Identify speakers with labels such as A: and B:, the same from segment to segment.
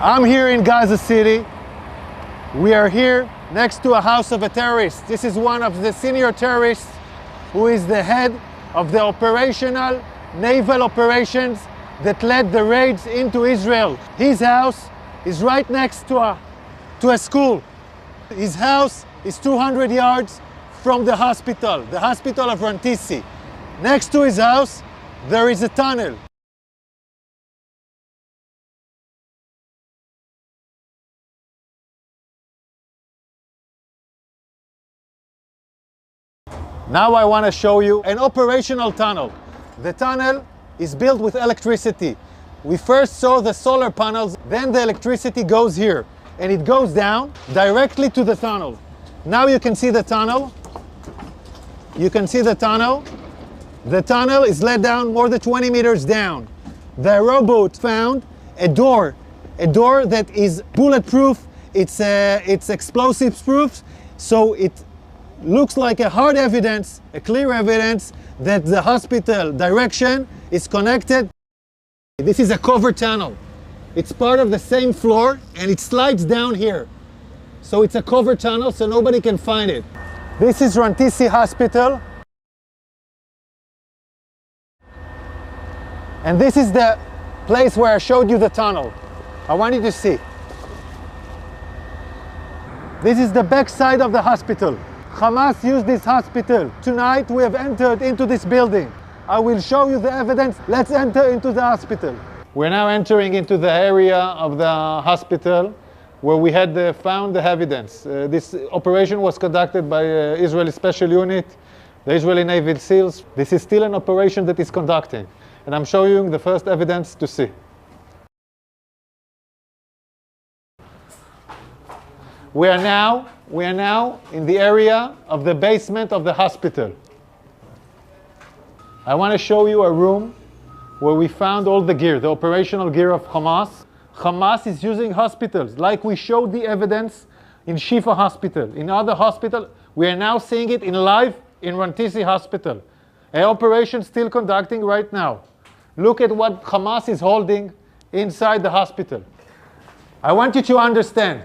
A: I'm here in Gaza City. We are here next to a house of a terrorist. This is one of the senior terrorists who is the head of the operational naval operations that led the raids into Israel. His house is right next to a school. His house is 200 yards from the hospital of Rantisi. Next to his house, there is a tunnel. Now I want to show you an operational tunnel. The tunnel is built with electricity. We first saw the solar panels, then the electricity goes here, and it goes down directly to the tunnel. Now you can see the tunnel. You can see the tunnel. The tunnel is let down more than 20 meters down. The rowboat found a door that is bulletproof. It's explosives proof, so it looks like a hard evidence, a clear evidence that the hospital direction is connected. This is a covered tunnel. It's part of the same floor and it slides down here. So it's a covered tunnel so nobody can find it. This is Rantisi Hospital. And this is the place where I showed you the tunnel. I want you to see. This is the back side of the hospital. Hamas used this hospital. Tonight we have entered into this building. I will show you the evidence. Let's enter into the hospital. We're now entering into the area of the hospital where we had found the evidence. This operation was conducted by Israeli Special Unit, the Israeli Navy SEALs. This is still an operation that is conducting. And I'm showing you the first evidence to see. We are now in the area of the basement of the hospital. I want to show you a room where we found all the gear, the operational gear of Hamas. Hamas is using hospitals, like we showed the evidence in Shifa Hospital. In other hospitals, we are now seeing it in live in Rantisi Hospital. An operation still conducting right now. Look at what Hamas is holding inside the hospital. I want you to understand,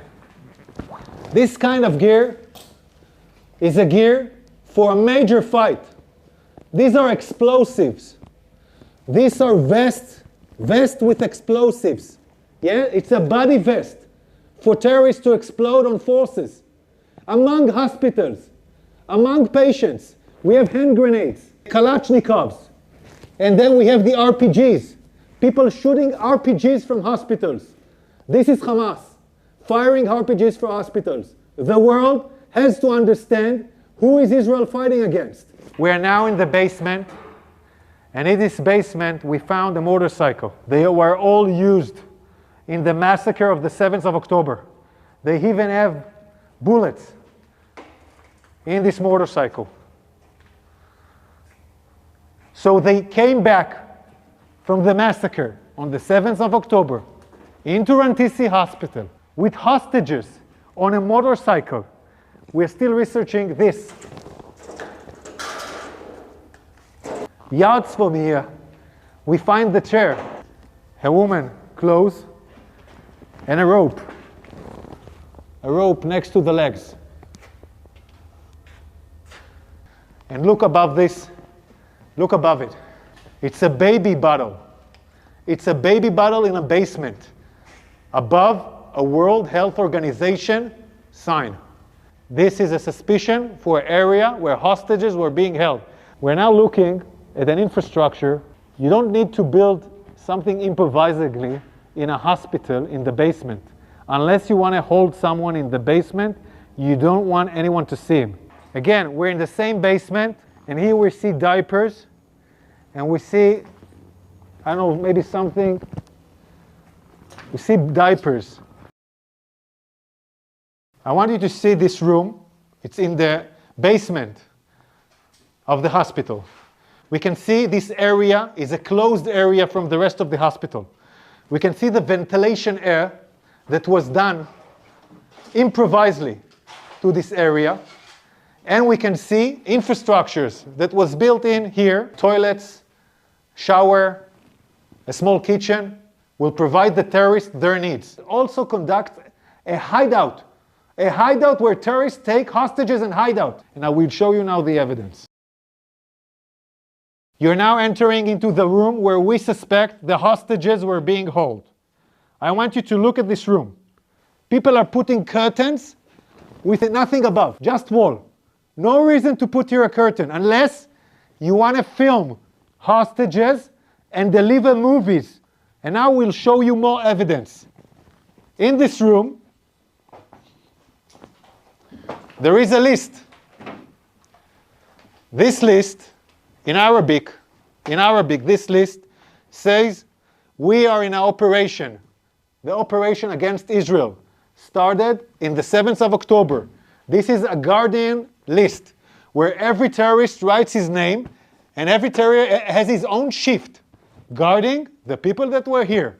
A: this kind of gear is a gear for a major fight. These are explosives. These are vests with explosives. Yeah, it's a body vest for terrorists to explode on forces. Among hospitals, among patients, we have hand grenades, Kalashnikovs, and then we have the RPGs. People shooting RPGs from hospitals. This is Hamas firing RPGs for hospitals. The world has to understand who is Israel fighting against. We are now in the basement, and in this basement we found a motorcycle. They were all used in the massacre of the 7th of October. They even have bullets in this motorcycle. So they came back from the massacre on the 7th of October into Rantisi Hospital with hostages on a motorcycle. We're still researching this. Yards from here, we find the chair, a woman, clothes, and a rope. A rope next to the legs. And look above this, look above it. It's a baby bottle. It's a baby bottle in a basement. Above a World Health Organization sign. This is a suspicion for an area where hostages were being held. We're now looking at an infrastructure. You don't need to build something improvisedly in a hospital in the basement. Unless you want to hold someone in the basement, you don't want anyone to see him. Again, we're in the same basement, and here we see diapers, and we see, I don't know, maybe something. We see diapers. I want you to see this room. It's in the basement of the hospital. We can see this area is a closed area from the rest of the hospital. We can see the ventilation air that was done improvisedly to this area. And we can see infrastructures that was built in here, toilets, shower, a small kitchen, will provide the terrorists their needs. Also conduct a hideout where terrorists take hostages and hide out. And I will show you now the evidence. You're now entering into the room where we suspect the hostages were being held. I want you to look at this room. People are putting curtains with nothing above, just wall. No reason to put here a curtain unless you want to film hostages and deliver movies. And now we'll show you more evidence. In this room, there is a list. This list, in Arabic, this list says, we are in an operation. The operation against Israel started in the 7th of October. This is a Guardian list where every terrorist writes his name and every terrorist has his own shift guarding the people that were here.